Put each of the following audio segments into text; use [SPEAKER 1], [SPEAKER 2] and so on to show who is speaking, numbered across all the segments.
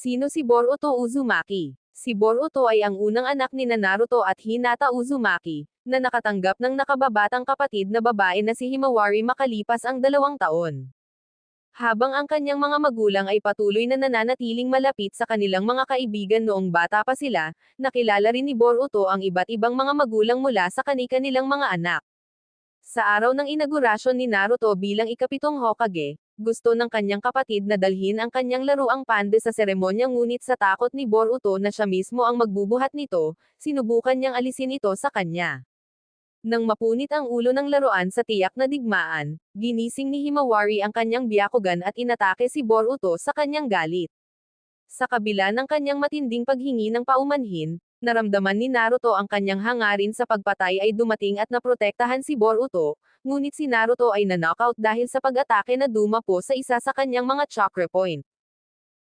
[SPEAKER 1] Sino si Boruto Uzumaki? Si Boruto ay ang unang anak ni Naruto at Hinata Uzumaki, na nakatanggap ng nakababatang kapatid na babae na si Himawari makalipas ang 2 taon. Habang ang kanyang mga magulang ay patuloy na nananatiling malapit sa kanilang mga kaibigan noong bata pa sila, nakilala rin ni Boruto ang iba't ibang mga magulang mula sa kani-kanilang mga anak. Sa araw ng inaugurasyon ni Naruto bilang ikapitong Hokage, gusto ng kanyang kapatid na dalhin ang kanyang laruang pande sa seremonya ngunit sa takot ni Boruto na siya mismo ang magbubuhat nito, sinubukan niyang alisin ito sa kanya. Nang mapunit ang ulo ng laruan sa tiyak na digmaan, ginising ni Himawari ang kanyang Byakugan at inatake si Boruto sa kanyang galit. Sa kabila ng kanyang matinding paghingi ng paumanhin, naramdaman ni Naruto ang kanyang hangarin sa pagpatay ay dumating at naprotektahan si Boruto, ngunit si Naruto ay na-knockout dahil sa pag-atake na dumapo sa isa sa kanyang mga chakra point.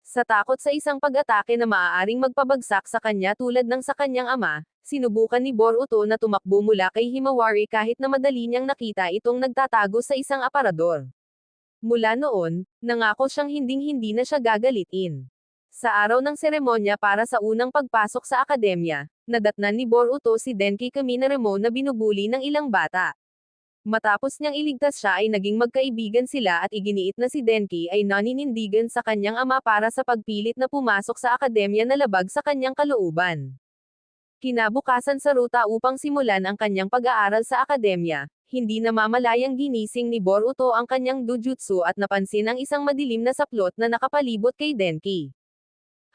[SPEAKER 1] Sa takot sa isang pag-atake na maaaring magpabagsak sa kanya tulad ng sa kanyang ama, sinubukan ni Boruto na tumakbo mula kay Himawari kahit na madali niyang nakita itong nagtatago sa isang aparador. Mula noon, nangako siyang hinding-hindi na siya gagalitin. Sa araw ng seremonya para sa unang pagpasok sa akademya, nadatnan ni Boruto si Denki Kaminaremo na binubuli ng ilang bata. Matapos niyang iligtas siya ay naging magkaibigan sila at iginiit na si Denki ay naninindigan sa kanyang ama para sa pagpilit na pumasok sa akademya na labag sa kanyang kalooban. Kinabukasan sa ruta upang simulan ang kanyang pag-aaral sa akademya, hindi namamalayang ginising ni Boruto ang kanyang dojutsu at napansin ang isang madilim na saplot na nakapalibot kay Denki.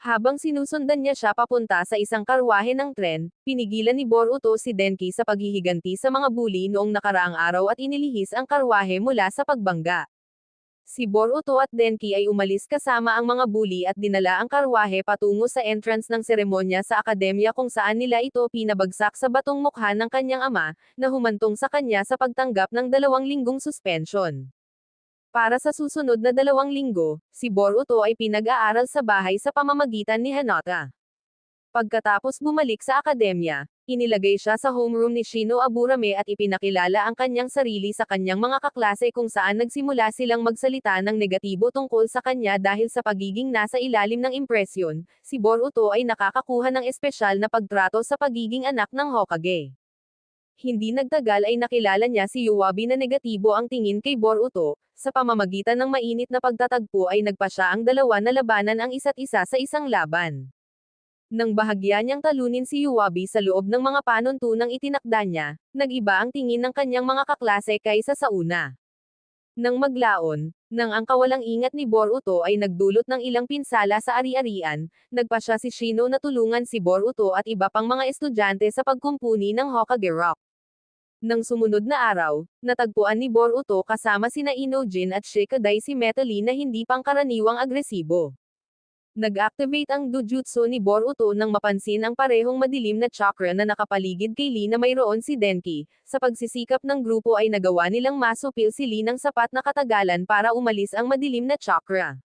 [SPEAKER 1] Habang sinusundan niya siya papunta sa isang karwahe ng tren, pinigilan ni Boruto si Denki sa paghihiganti sa mga bully noong nakaraang araw at inilihis ang karwahe mula sa pagbangga. Si Boruto at Denki ay umalis kasama ang mga bully at dinala ang karwahe patungo sa entrance ng seremonya sa akademya kung saan nila ito pinabagsak sa batong mukha ng kanyang ama, na humantong sa kanya sa pagtanggap ng 2 linggong suspension. Para sa susunod na 2 linggo, si Boruto ay pinag-aaral sa bahay sa pamamagitan ni Hinata. Pagkatapos bumalik sa akademya, inilagay siya sa homeroom ni Shino Aburame at ipinakilala ang kanyang sarili sa kanyang mga kaklase kung saan nagsimula silang magsalita ng negatibo tungkol sa kanya dahil sa pagiging nasa ilalim ng impresyon, si Boruto ay nakakakuha ng espesyal na pagtrato sa pagiging anak ng Hokage. Hindi nagtagal ay nakilala niya si Yuwabi na negatibo ang tingin kay Boruto, sa pamamagitan ng mainit na pagtatagpo ay nagpasya ang dalawa na labanan ang isa't isa sa isang laban. Nang bahagya niyang talunin si Yuwabi sa loob ng mga panuntunang itinakda niya, nag-iba ang tingin ng kanyang mga kaklase kaysa sa una. Nang maglaon, nang ang kawalang ingat ni Boruto ay nagdulot ng ilang pinsala sa ari-arian, nagpasya si Shino na tulungan si Boruto at iba pang mga estudyante sa pagkumpuni ng Hokage Rock. Nang sumunod na araw, natagpuan ni Boruto kasama sina Inojin at Shikadai si Metalli na hindi pangkaraniwang agresibo. Nag-activate ang dojutsu ni Boruto nang mapansin ang parehong madilim na chakra na nakapaligid kay Lee na mayroon si Denki. Sa pagsisikap ng grupo ay nagawa nilang masupil si Lee ng sapat na katagalan para umalis ang madilim na chakra.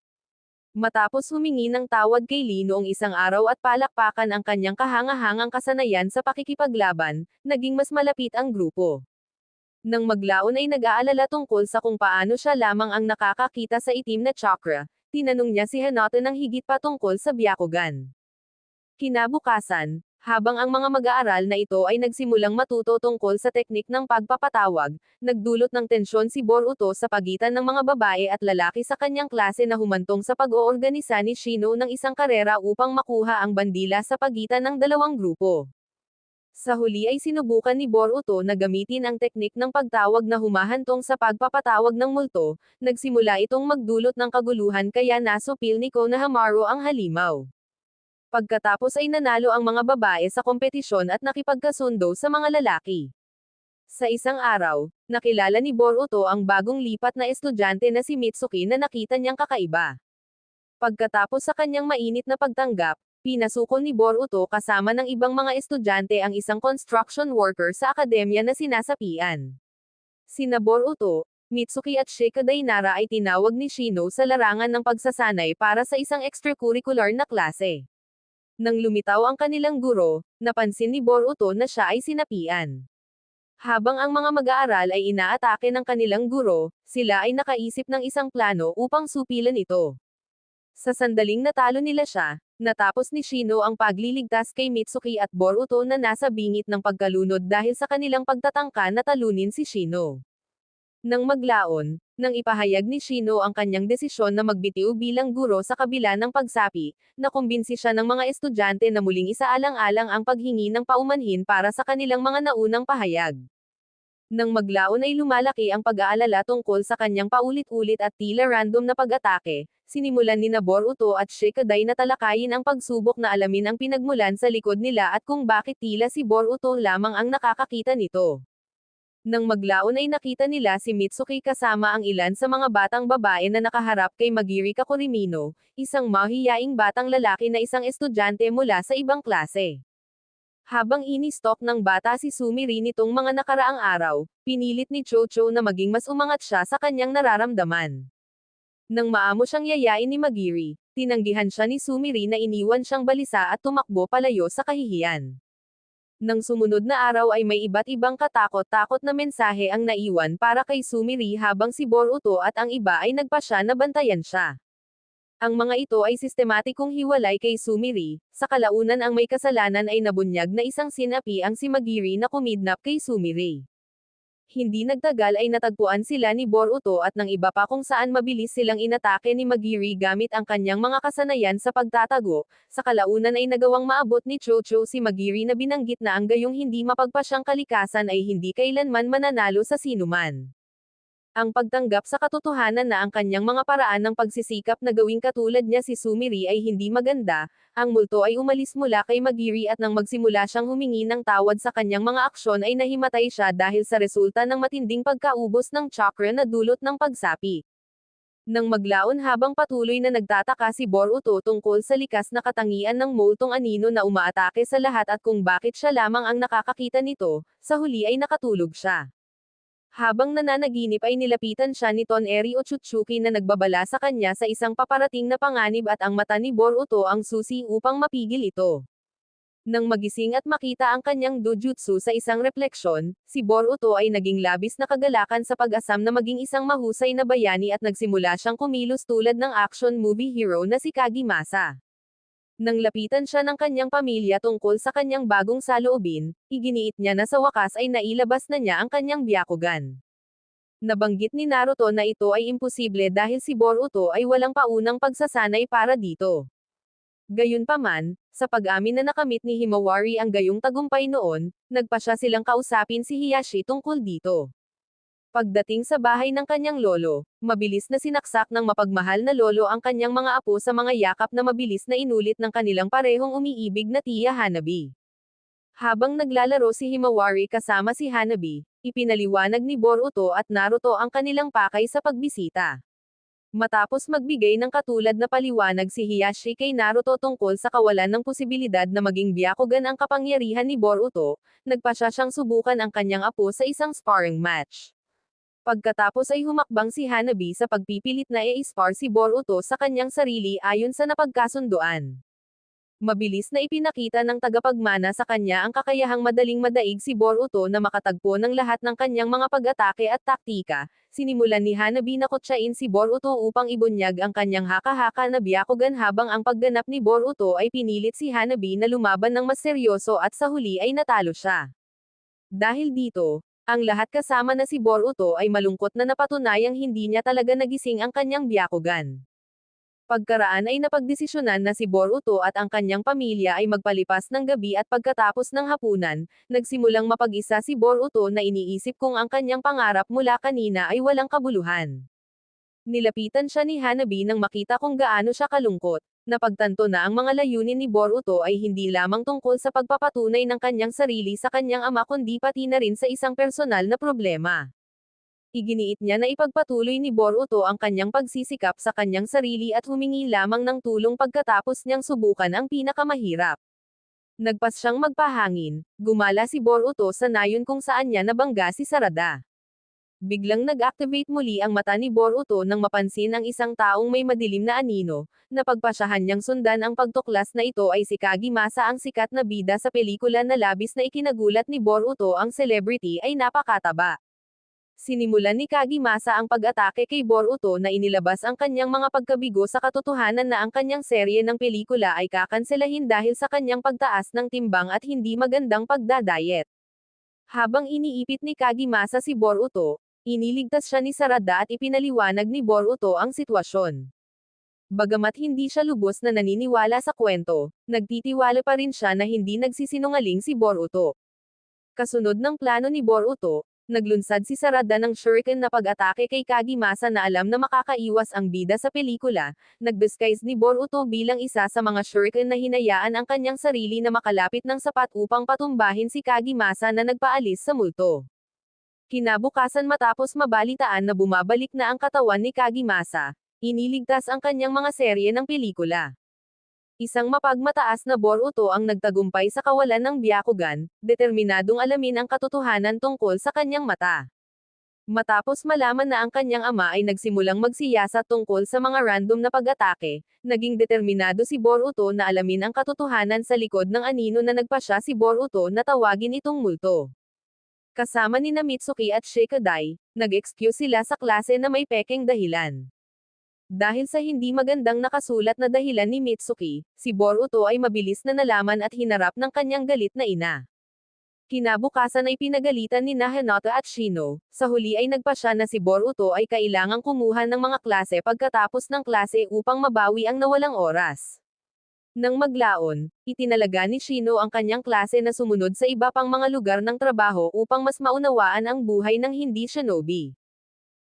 [SPEAKER 1] Matapos humingi ng tawad kay Lee noong isang araw at palakpakan ang kanyang kahangahangang kasanayan sa pakikipaglaban, naging mas malapit ang grupo. Nang maglaon ay nag-aalala tungkol sa kung paano siya lamang ang nakakakita sa itim na chakra, tinanong niya si Hinata ng higit pa tungkol sa Byakugan. Kinabukasan, habang ang mga mag-aaral na ito ay nagsimulang matuto tungkol sa teknik ng pagpapatawag, nagdulot ng tensyon si Boruto sa pagitan ng mga babae at lalaki sa kanyang klase na humantong sa pag-oorganisa ni Shino ng isang karera upang makuha ang bandila sa pagitan ng dalawang grupo. Sa huli ay sinubukan ni Boruto na gamitin ang teknik ng pagtawag na humahantong sa pagpapatawag ng multo, nagsimula itong magdulot ng kaguluhan kaya nasupil ni Konohamaru ang halimaw. Pagkatapos ay nanalo ang mga babae sa kompetisyon at nakipagkasundo sa mga lalaki. Sa isang araw, nakilala ni Boruto ang bagong lipat na estudyante na si Mitsuki na nakita niyang kakaiba. Pagkatapos sa kanyang mainit na pagtanggap, pinasuko ni Boruto kasama ng ibang mga estudyante ang isang construction worker sa akademya na sinasapian. Sina Boruto, Mitsuki at Shikadai Nara ay tinawag ni Shino sa larangan ng pagsasanay para sa isang extracurricular na klase. Nang lumitaw ang kanilang guro, napansin ni Boruto na siya ay sinapian. Habang ang mga mag-aaral ay inaatake ng kanilang guro, sila ay nakaisip ng isang plano upang supilan ito. Sa sandaling natalo nila siya, natapos ni Shino ang pagliligtas kay Mitsuki at Boruto na nasa bingit ng pagkalunod dahil sa kanilang pagtatangka na talunin si Shino. Nang maglaon, nang ipahayag ni Shino ang kanyang desisyon na magbitiw bilang guro sa kabila ng pagsapi, nakumbinsi siya ng mga estudyante na muling isaalang-alang ang paghingi ng paumanhin para sa kanilang mga naunang pahayag. Nang maglaon ay lumalaki ang pag-aalala tungkol sa kanyang paulit-ulit at tila random na pag-atake, sinimulan ni Boruto at Shikadai na talakayin ang pagsubok na alamin ang pinagmulan sa likod nila at kung bakit tila si Boruto lamang ang nakakakita nito. Nang maglaon ay nakita nila si Mitsuki kasama ang ilan sa mga batang babae na nakaharap kay Magiri Kakurimino, isang mahiyaing batang lalaki na isang estudyante mula sa ibang klase. Habang ini-stalk ng bata si Sumiri nitong mga nakaraang araw, pinilit ni Chocho na maging mas umangat siya sa kanyang nararamdaman. Nang maamo siyang yayain ni Magiri, tinanggihan siya ni Sumiri na iniwan siyang balisa at tumakbo palayo sa kahihiyan. Nang sumunod na araw ay may iba't ibang katakot-takot na mensahe ang naiwan para kay Sumiri habang si Boruto at ang iba ay nagpasya na bantayan siya. Ang mga ito ay sistematikong hiwalay kay Sumiri, sa kalaunan ang may kasalanan ay nabunyag na isang sinapi ang si Magiri na kumidnap kay Sumiri. Hindi nagtagal ay natagpuan sila ni Boruto at ng iba pa kung saan mabilis silang inatake ni Magiri gamit ang kanyang mga kasanayan sa pagtatago, sa kalaunan ay nagawang maabot ni Chocho si Magiri na binanggit na ang gayong hindi mapagpasyang kalikasan ay hindi kailanman mananalo sa sinuman. Ang pagtanggap sa katotohanan na ang kanyang mga paraan ng pagsisikap na gawing katulad niya si Sumiri ay hindi maganda, ang multo ay umalis mula kay Magiri at nang magsimula siyang humingi ng tawad sa kanyang mga aksyon ay nahimatay siya dahil sa resulta ng matinding pagkaubos ng chakra na dulot ng pagsapi. Nang maglaon habang patuloy na nagtataka si Boruto tungkol sa likas na katangian ng multong anino na umaatake sa lahat at kung bakit siya lamang ang nakakakita nito, sa huli ay nakatulog siya. Habang nananaginip ay nilapitan siya ni Toneri Otsutsuki na nagbabala sa kanya sa isang paparating na panganib at ang mata ni Boruto ang susi upang mapigil ito. Nang magising at makita ang kanyang dojutsu sa isang refleksyon, si Boruto ay naging labis na kagalakan sa pag-asam na maging isang mahusay na bayani at nagsimula siyang kumilos tulad ng action movie hero na si Kagimasa. Nang lapitan siya ng kanyang pamilya tungkol sa kanyang bagong saloobin, iginiit niya na sa wakas ay nailabas na niya ang kanyang Byakugan. Nabanggit ni Naruto na ito ay imposible dahil si Boruto ay walang paunang pagsasanay para dito. Gayunpaman, sa pag-amin na nakamit ni Himawari ang gayong tagumpay noon, nagpasya silang kausapin si Hiyashi tungkol dito. Pagdating sa bahay ng kanyang lolo, mabilis na sinaksak ng mapagmahal na lolo ang kanyang mga apo sa mga yakap na mabilis na inulit ng kanilang parehong umiibig na tiya Hanabi. Habang naglalaro si Himawari kasama si Hanabi, ipinaliwanag ni Boruto at Naruto ang kanilang pakay sa pagbisita. Matapos magbigay ng katulad na paliwanag si Hiyashi kay Naruto tungkol sa kawalan ng posibilidad na maging Byakugan ang kapangyarihan ni Boruto, nagpasya siyang subukan ang kanyang apo sa isang sparring match. Pagkatapos ay humakbang si Hanabi sa pagpipilit na i-spar si Boruto sa kanyang sarili ayon sa napagkasunduan. Mabilis na ipinakita ng tagapagmana sa kanya ang kakayahang madaling madaig si Boruto na makatagpo ng lahat ng kanyang mga pag-atake at taktika. Sinimulan ni Hanabi na kutsain si Boruto upang ibunyag ang kanyang haka-haka na Byakugan habang ang pagganap ni Boruto ay pinilit si Hanabi na lumaban ng mas seryoso at sa huli ay natalo siya. Dahil dito, ang lahat kasama na si Boruto ay malungkot na napatunayang hindi niya talaga nagising ang kanyang Byakugan. Pagkaraan ay napagdesisyonan na si Boruto at ang kanyang pamilya ay magpalipas ng gabi at pagkatapos ng hapunan, nagsimulang mapag-isa si Boruto na iniisip kung ang kanyang pangarap mula kanina ay walang kabuluhan. Nilapitan siya ni Hanabi nang makita kung gaano siya kalungkot. Napagtanto na ang mga layunin ni Boruto ay hindi lamang tungkol sa pagpapatunay ng kanyang sarili sa kanyang ama kundi pati na rin sa isang personal na problema. Iginiit niya na ipagpatuloy ni Boruto ang kanyang pagsisikap sa kanyang sarili at humingi lamang ng tulong pagkatapos niyang subukan ang pinakamahirap. Nagpas siyang magpahangin, gumala si Boruto sa nayon kung saan niya nabangga si Sarada. Biglang nag-activate muli ang mata ni Boruto nang mapansin ang isang taong may madilim na anino, napagpasyahan niyang sundan ang pagtuklas na ito ay si Kagimasa ang sikat na bida sa pelikula na labis na ikinagulat ni Boruto ang celebrity ay napakataba. Sinimulan ni Kagimasa ang pag-atake kay Boruto na inilabas ang kanyang mga pagkabigo sa katotohanan na ang kanyang serye ng pelikula ay kakanselahin dahil sa kanyang pagtaas ng timbang at hindi magandang pagdadayet. Habang iniipit ni Kagimasa si Boruto, iniligtas siya ni Sarada at ipinaliwanag ni Boruto ang sitwasyon. Bagamat hindi siya lubos na naniniwala sa kwento, nagtitiwala pa rin siya na hindi nagsisinungaling si Boruto. Kasunod ng plano ni Boruto, naglunsad si Sarada ng shuriken na pag-atake kay Kagimasa na alam na makakaiwas ang bida sa pelikula, nag-disguise ni Boruto bilang isa sa mga shuriken na hinayaan ang kanyang sarili na makalapit ng sapat upang patumbahin si Kagimasa na nagpaalis sa multo. Kinabukasan matapos mabalitaan na bumabalik na ang katawan ni Kagimasa, iniligtas ang kanyang mga serye ng pelikula. Isang mapagmataas na Boruto ang nagtagumpay sa kawalan ng Byakugan, determinadong alamin ang katotohanan tungkol sa kanyang mata. Matapos malaman na ang kanyang ama ay nagsimulang magsiyasat tungkol sa mga random na pag-atake, naging determinado si Boruto na alamin ang katotohanan sa likod ng anino na nagpasya si Boruto na tawagin itong multo. Kasama ni Mitsuki at Shikadai, nag-excuse sila sa klase na may pekeng dahilan. Dahil sa hindi magandang nakasulat na dahilan ni Mitsuki, si Boruto ay mabilis na nalaman at hinarap ng kanyang galit na ina. Kinabukasan ay pinagalitan ni Hinata at Shino, sa huli ay nagpasya na si Boruto ay kailangang kumuha ng mga klase pagkatapos ng klase upang mabawi ang nawalang oras. Nang maglaon, itinalaga ni Shino ang kanyang klase na sumunod sa iba pang mga lugar ng trabaho upang mas maunawaan ang buhay ng hindi shinobi.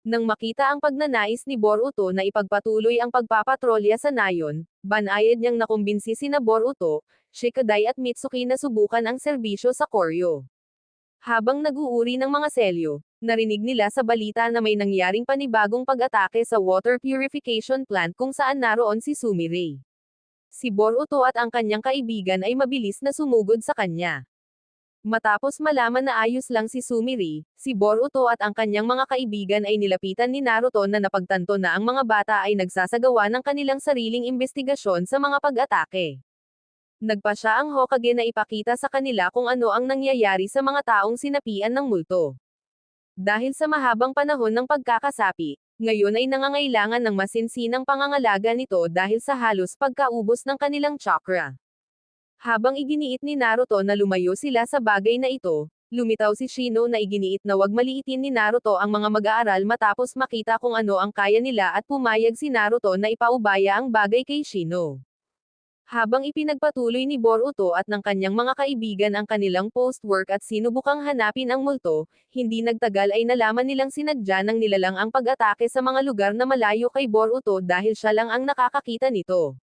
[SPEAKER 1] Nang makita ang pagnanais ni Boruto na ipagpatuloy ang pagpapatrolya sa nayon, banayad niyang nakumbinsi sina Boruto, Shikadai at Mitsuki na subukan ang serbisyo sa Koryo. Habang nag-uuri ng mga selyo, narinig nila sa balita na may nangyaring panibagong pag-atake sa water purification plant kung saan naroon si Sumire. Si Boruto at ang kanyang kaibigan ay mabilis na sumugod sa kanya. Matapos malaman na ayos lang si Sumire, si Boruto at ang kanyang mga kaibigan ay nilapitan ni Naruto na napagtanto na ang mga bata ay nagsasagawa ng kanilang sariling investigasyon sa mga pag-atake. Nagpa siya ang Hokage na ipakita sa kanila kung ano ang nangyayari sa mga taong sinapian ng multo. Dahil sa mahabang panahon ng pagkakasapi, ngayon ay nangangailangan ng masinsinang pangangalaga nito dahil sa halos pagkaubos ng kanilang chakra. Habang iginiit ni Naruto na lumayo sila sa bagay na ito, lumitaw si Shino na iginiit na wag maliitin ni Naruto ang mga mag-aaral matapos makita kung ano ang kaya nila at pumayag si Naruto na ipaubaya ang bagay kay Shino. Habang ipinagpatuloy ni Boruto at ng kanyang mga kaibigan ang kanilang post-work at sinubukang hanapin ang multo, hindi nagtagal ay nalaman nilang sinadya ng nilalang ang pag-atake sa mga lugar na malayo kay Boruto dahil siya lang ang nakakakita nito.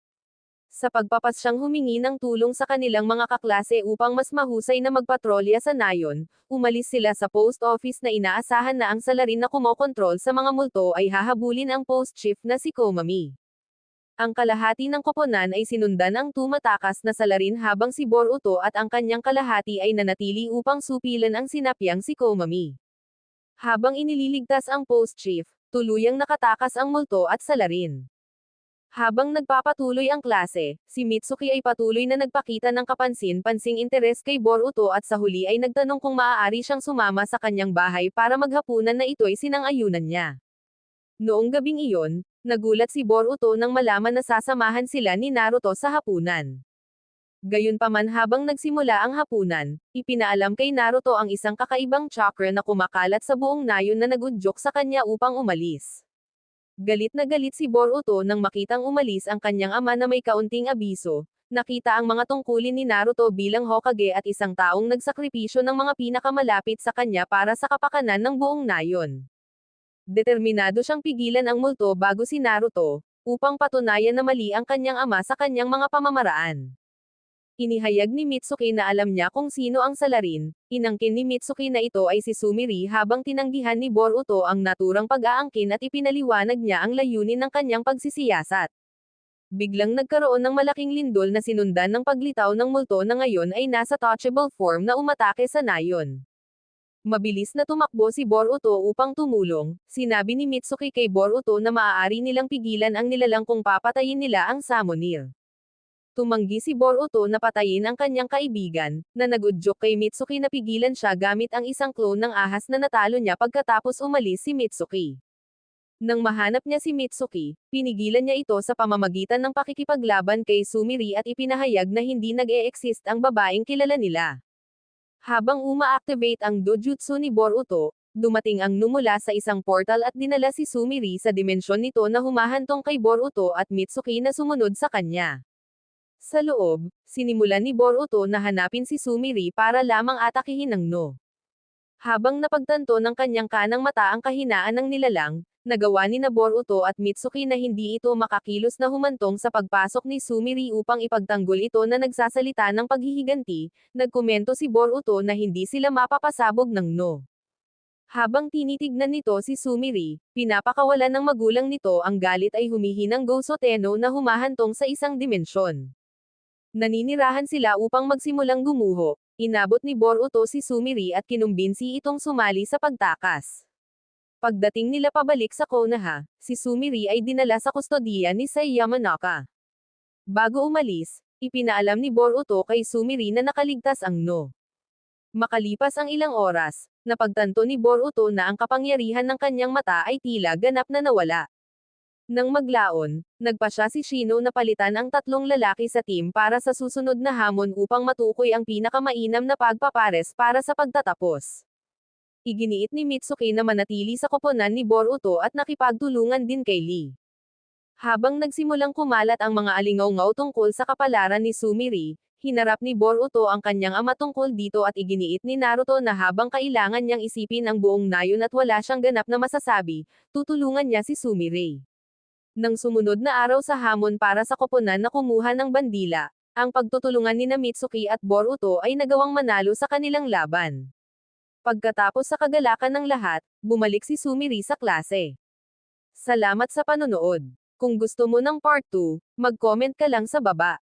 [SPEAKER 1] Sa pagpapasyang humingi ng tulong sa kanilang mga kaklase upang mas mahusay na magpatrolya sa nayon, umalis sila sa post office na inaasahan na ang salarin na kumokontrol sa mga multo ay hahabulin ang post chief na si Komami. Ang kalahati ng koponan ay sinundan ang tumatakas na salarin habang si Boruto at ang kanyang kalahati ay nanatili upang supilan ang sinapyang si Komami. Habang inililigtas ang post chief, tuluyang nakatakas ang multo at salarin. Habang nagpapatuloy ang klase, si Mitsuki ay patuloy na nagpakita ng kapansin-pansing interes kay Boruto at sa huli ay nagtanong kung maaari siyang sumama sa kanyang bahay para maghapunan na ito'y sinang-ayunan niya. Noong gabing iyon, nagulat si Boruto nang malaman na sasamahan sila ni Naruto sa hapunan. Gayunpaman habang nagsimula ang hapunan, ipinaalam kay Naruto ang isang kakaibang chakra na kumakalat sa buong nayon na nagudyok sa kanya upang umalis. Galit na galit si Boruto nang makitang umalis ang kanyang ama na may kaunting abiso, nakita ang mga tungkulin ni Naruto bilang Hokage at isang taong nagsakripisyo ng mga pinakamalapit sa kanya para sa kapakanan ng buong nayon. Determinado siyang pigilan ang multo bago si Naruto, upang patunayan na mali ang kanyang ama sa kanyang mga pamamaraan. Inihayag ni Mitsuki na alam niya kung sino ang salarin, inangkin ni Mitsuki na ito ay si Sumire habang tinanggihan ni Boruto ang naturang pag-aangkin at ipinaliwanag niya ang layunin ng kanyang pagsisiyasat. Biglang nagkaroon ng malaking lindol na sinundan ng paglitaw ng multo na ngayon ay nasa touchable form na umatake sa nayon. Mabilis na tumakbo si Boruto upang tumulong, sinabi ni Mitsuki kay Boruto na maaari nilang pigilan ang nilalang kung papatayin nila ang Summoner. Tumanggi si Boruto na patayin ang kanyang kaibigan, na nag-udyok kay Mitsuki na pigilan siya gamit ang isang clone ng ahas na natalo niya pagkatapos umalis si Mitsuki. Nang mahanap niya si Mitsuki, pinigilan niya ito sa pamamagitan ng pakikipaglaban kay Sumire at ipinahayag na hindi nag-e-exist ang babaeng kilala nila. Habang uma-activate ang dojutsu ni Boruto, dumating ang Nu mula sa isang portal at dinala si Sumire sa dimensyon nito na humahantong kay Boruto at Mitsuki na sumunod sa kanya. Sa loob, sinimulan ni Boruto na hanapin si Sumire para lamang atakihin ng No. Habang napagtanto ng kanyang kanang mata ang kahinaan ng nilalang, nagawa ni Boruto at Mitsuki na hindi ito makakilos na humantong sa pagpasok ni Sumire upang ipagtanggol ito na nagsasalita ng paghihiganti. Nagkomento si Boruto na hindi sila mapapasabog ng No. Habang tinitignan nito si Sumire, pinapakawalan ng magulang nito ang galit ay humihinang Gousoteno na humahantong sa isang dimensyon. Naninirahan sila upang magsimulang gumuho. Inabot ni Boruto si Sumire at kinumbinsi itong sumali sa pagtakas. Pagdating nila pabalik sa Konoha, si Sumire ay dinala sa kustodiya ni Sai Yamanaka. Bago umalis, ipinaalam ni Boruto kay Sumire na nakaligtas ang No. Makalipas ang ilang oras, napagtanto ni Boruto na ang kapangyarihan ng kanyang mata ay tila ganap na nawala. Nang maglaon, nagpa siya si Shino na palitan ang tatlong lalaki sa team para sa susunod na hamon upang matukoy ang pinakamainam na pagpapares para sa pagtatapos. Iginiit ni Mitsuki na manatili sa koponan ni Boruto at nakipagtulungan din kay Lee. Habang nagsimulang kumalat ang mga alingaw-ngaw tungkol sa kapalaran ni Sumire, hinarap ni Boruto ang kanyang ama tungkol dito at iginiit ni Naruto na habang kailangan niyang isipin ang buong nayon at wala siyang ganap na masasabi, tutulungan niya si Sumire. Nang sumunod na araw sa hamon para sa koponan na kumuha ng bandila, ang pagtutulungan ni Mitsuki at Boruto ay nagawang manalo sa kanilang laban. Pagkatapos sa kagalakan ng lahat, bumalik si Sumire sa klase. Salamat sa panonood. Kung gusto mo ng part 2, mag-comment ka lang sa baba.